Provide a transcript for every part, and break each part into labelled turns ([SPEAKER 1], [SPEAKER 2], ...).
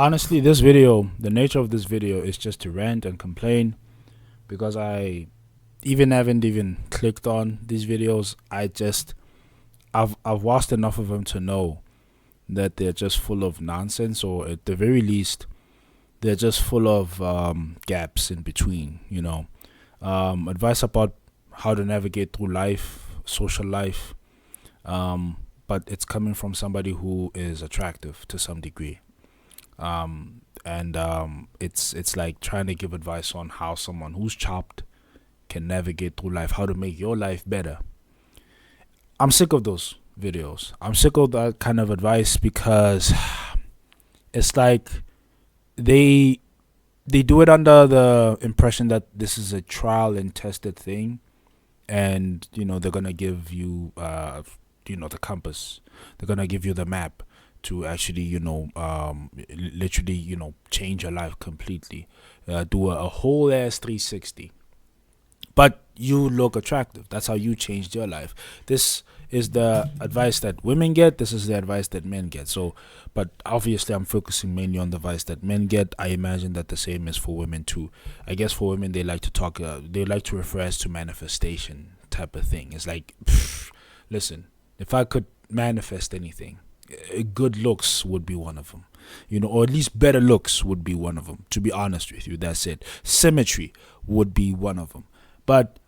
[SPEAKER 1] Honestly, this video, the nature of this video is just to rant and complain because I even haven't even clicked on these videos. I've watched enough of them to know that they're just full of nonsense, or at the very least, they're just full of gaps in between. Advice about how to navigate through life, social life, um, but it's coming from somebody who is attractive to some degree. And it's like trying to give advice on how someone who's chopped can navigate through life, how to make your life better. I'm sick of those videos. I'm sick of that kind of advice because it's like they they do it under the impression that this is a trial and tested thing, and they're gonna give you the compass. They're gonna give you the map to actually literally change your life completely, do a whole ass 360. But you look attractive. That's how you changed your life. This is the advice that women get. This is the advice that men get. So, but obviously, I'm focusing mainly on the advice that men get. I imagine that the same is for women too. I guess for women, they like to talk. They like to refer as to manifestation type of thing. It's like, listen, if I could manifest anything, good looks would be one of them. Or at least better looks would be one of them. To be honest with you, that's it. Symmetry would be one of them. But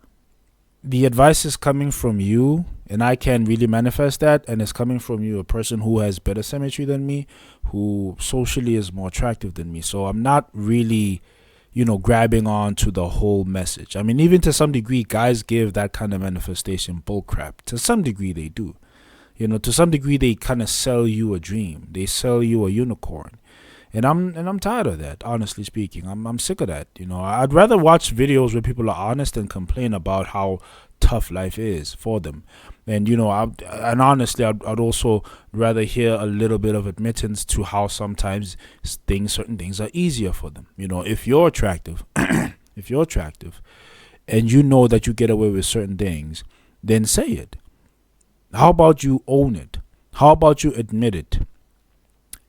[SPEAKER 1] the advice is coming from you, and I can really manifest that, and it's coming from you, a person who has better symmetry than me, who socially is more attractive than me. So I'm not really grabbing on to the whole message. I mean, even to some degree, guys give that kind of manifestation bullcrap. To some degree they do. To some degree they kind of sell you a dream, they sell you a unicorn. And I'm tired of that, honestly speaking. I'm sick of that. I'd rather watch videos where people are honest and complain about how tough life is for them. And honestly, I'd also rather hear a little bit of admittance to how sometimes certain things are easier for them. If you're attractive, if you're attractive, and you know that you get away with certain things, then say it. How about you own it? How about you admit it?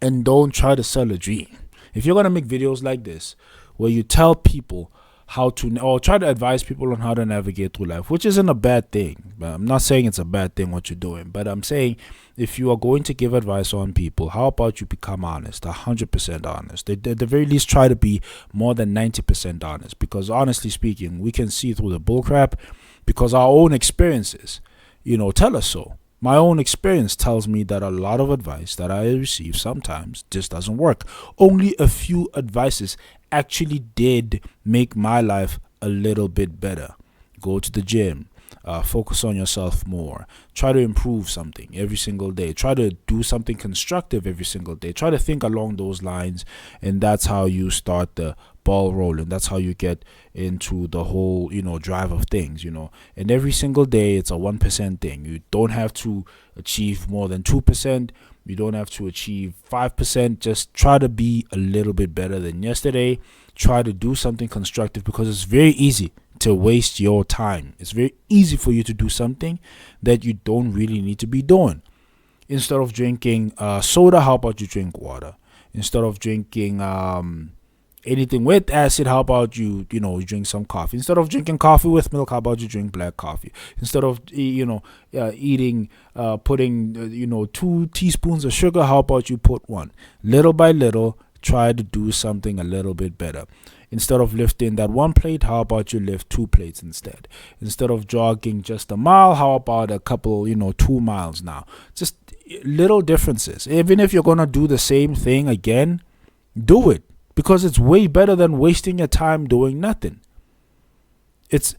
[SPEAKER 1] And don't try to sell a dream. If you're going to make videos like this, where you tell people how to, or try to advise people on how to navigate through life, which isn't a bad thing. But I'm not saying it's a bad thing what you're doing. But I'm saying if you are going to give advice on people, how about you become honest, 100% honest? At the very least, try to be more than 90% honest. Because honestly speaking, we can see through the bullcrap because our own experiences, tell us so. My own experience tells me that a lot of advice that I receive sometimes just doesn't work. Only a few advices actually did make my life a little bit better. Go to the gym. Focus on yourself more. Try to improve something every single day. Try to do something constructive every single day. Try to think along those lines, and that's how you start the ball rolling. That's how you get into the whole drive of things. And every single day it's a 1% thing. You don't have to achieve more than 2%. You don't have to achieve 5%. Just try to be a little bit better than yesterday. Try to do something constructive, because it's very easy to waste your time. It's very easy for you to do something that you don't really need to be doing. Instead of drinking soda, how about you drink water? Instead of drinking anything with acid, how about you drink some coffee? Instead of drinking coffee with milk, how about you drink black coffee? Instead of eating putting 2 teaspoons of sugar, how about you put 1? Little by little, try to do something a little bit better. Instead of lifting that 1 plate, how about you lift 2 plates instead? Instead of jogging just a mile, how about a couple 2 miles now? Just little differences. Even if you're gonna do the same thing again, do it, because it's way better than wasting your time doing nothing. That's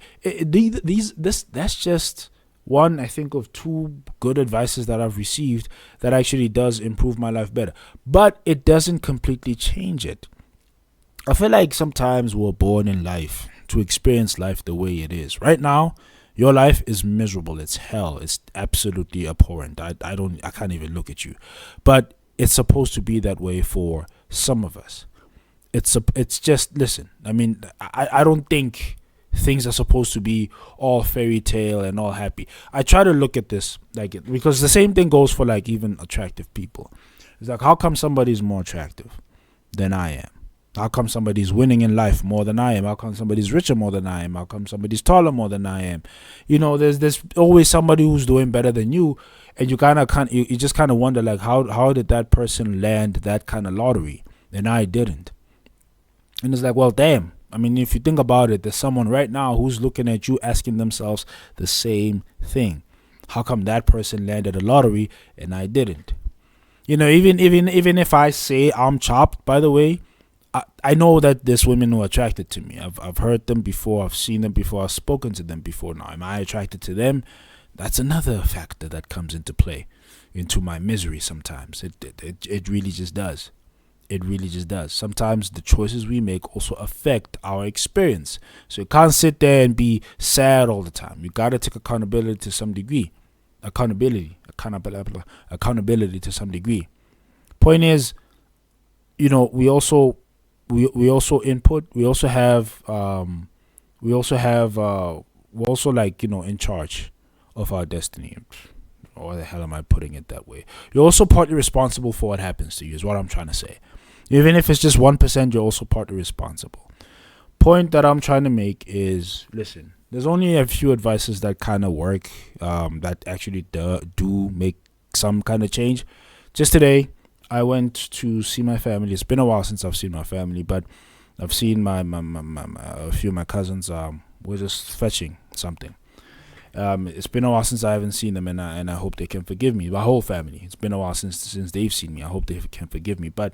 [SPEAKER 1] just one, I think, of 2 good advices that I've received that actually does improve my life better. But it doesn't completely change it. I feel like sometimes we're born in life to experience life the way it is. Right now, your life is miserable. It's hell. It's absolutely abhorrent. I can't even look at you. But it's supposed to be that way for some of us. It's just, listen, I mean, I don't think things are supposed to be all fairy tale and all happy. I try to look at this like it, because the same thing goes for like even attractive people. It's like, how come somebody is more attractive? than I am? How come somebody's winning in life more than I am? How come somebody's richer more than I am? How come somebody's taller more than I am? There's always somebody who's doing better than you, and you just kind of wonder, like, how did that person land that kind of lottery and I didn't? And it's like, well, damn. I mean, if you think about it, there's someone right now who's looking at you asking themselves the same thing. How come that person landed a lottery and I didn't? Even if I say I'm chopped, by the way, I know that there's women who are attracted to me. I've heard them before. I've seen them before. I've spoken to them before. Now, am I attracted to them? That's another factor that comes into play, into my misery sometimes. It really just does. It really just does. Sometimes the choices we make also affect our experience. So you can't sit there and be sad all the time. You got to take accountability to some degree. Accountability to some degree. Point is, we also input. We're also like, in charge of our destiny. Or the hell am I putting it that way? You're also partly responsible for what happens to you, is what I'm trying to say. Even if it's just 1%, you're also partly responsible. Point that I'm trying to make is, listen, there's only a few advices that kind of work, that actually do make some kind of change. Just today, I went to see my family. It's been a while since I've seen my family, but I've seen a few of my cousins. We're just fetching something. It's been a while since I haven't seen them, and I hope they can forgive me. My whole family. It's been a while since they've seen me. I hope they can forgive me. But,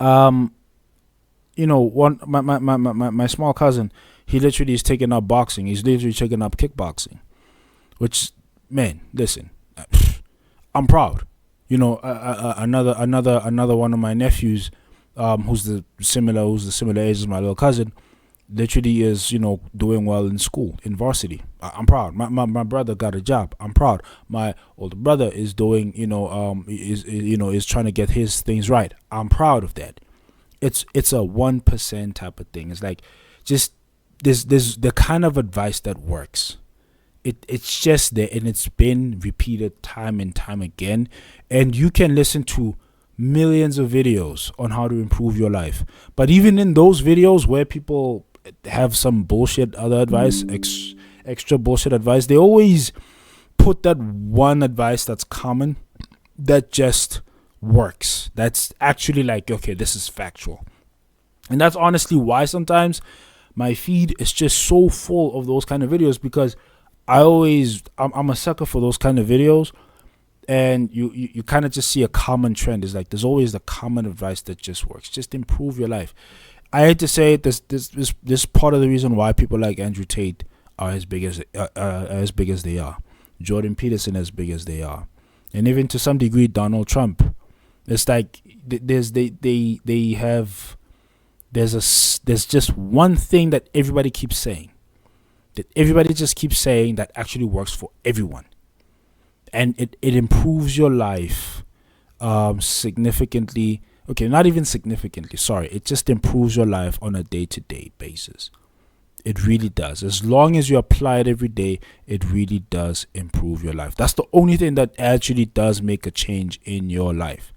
[SPEAKER 1] my small cousin, he literally is taking up boxing. He's literally taking up kickboxing, which, man, listen, I'm proud. Another one of my nephews, who's the similar age as my little cousin, literally is doing well in school, in varsity. I'm proud. My brother got a job. I'm proud. My older brother is doing is trying to get his things right. I'm proud of that. It's a 1% type of thing. It's like, just there's the kind of advice that works. It's just there, and it's been repeated time and time again, and you can listen to millions of videos on how to improve your life. But even in those videos where people have some bullshit other advice, extra bullshit advice, they always put that one advice that's common, that just works, that's actually like, okay, this is factual. And that's honestly why sometimes my feed is just so full of those kind of videos, because I'm a sucker for those kind of videos, and you kind of just see a common trend. It's like there's always the common advice that just works. Just improve your life. I hate to say it, this part of the reason why people like Andrew Tate are as big as they are, Jordan Peterson as big as they are, and even to some degree Donald Trump. It's like there's just one thing that everybody keeps saying, that actually works for everyone, and it improves your life significantly. Okay, not even significantly, sorry. It just improves your life on a day-to-day basis. It really does. As long as you apply it every day, it really does improve your life. That's the only thing that actually does make a change in your life.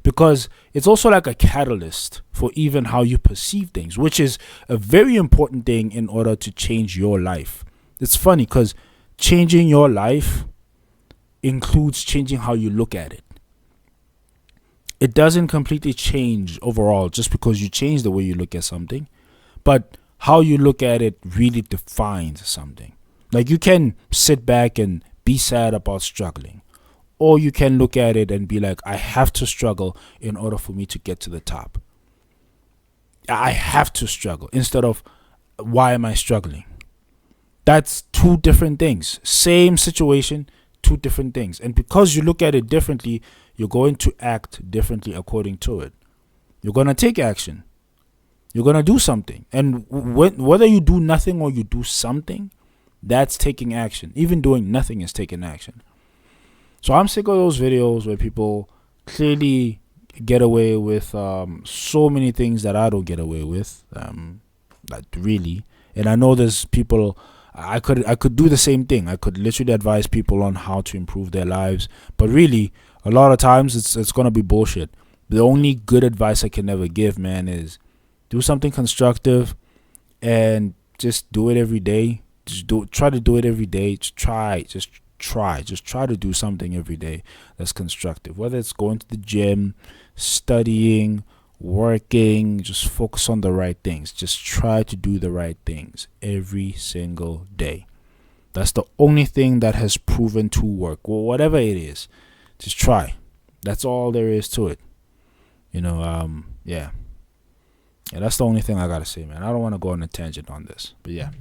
[SPEAKER 1] Because it's also like a catalyst for even how you perceive things, which is a very important thing in order to change your life. It's funny because changing your life includes changing how you look at it. It doesn't completely change overall just because you change the way you look at something, but how you look at it really defines something. Like, you can sit back and be sad about struggling, or you can look at it and be like, I have to struggle in order for me to get to the top. I have to struggle, instead of, why am I struggling? That's two different things. Same situation, two different things. And because you look at it differently, you're going to act differently according to it. You're going to take action. You're going to do something. And whether you do nothing or you do something, that's taking action. Even doing nothing is taking action. So I'm sick of those videos where people clearly get away with so many things that I don't get away with. Like, really. And I know there's people, I could do the same thing. I could literally advise people on how to improve their lives. But really, a lot of times it's going to be bullshit. The only good advice I can ever give, man, is do something constructive and just do it every day. Try to do it every day. Just try to do something every day that's constructive. Whether it's going to the gym, studying, working, just focus on the right things. Just try to do the right things every single day. That's the only thing that has proven to work. Well, whatever it is, just try. That's all there is to it. Yeah. Yeah, that's the only thing I gotta say, man. I don't want to go on a tangent on this, but yeah.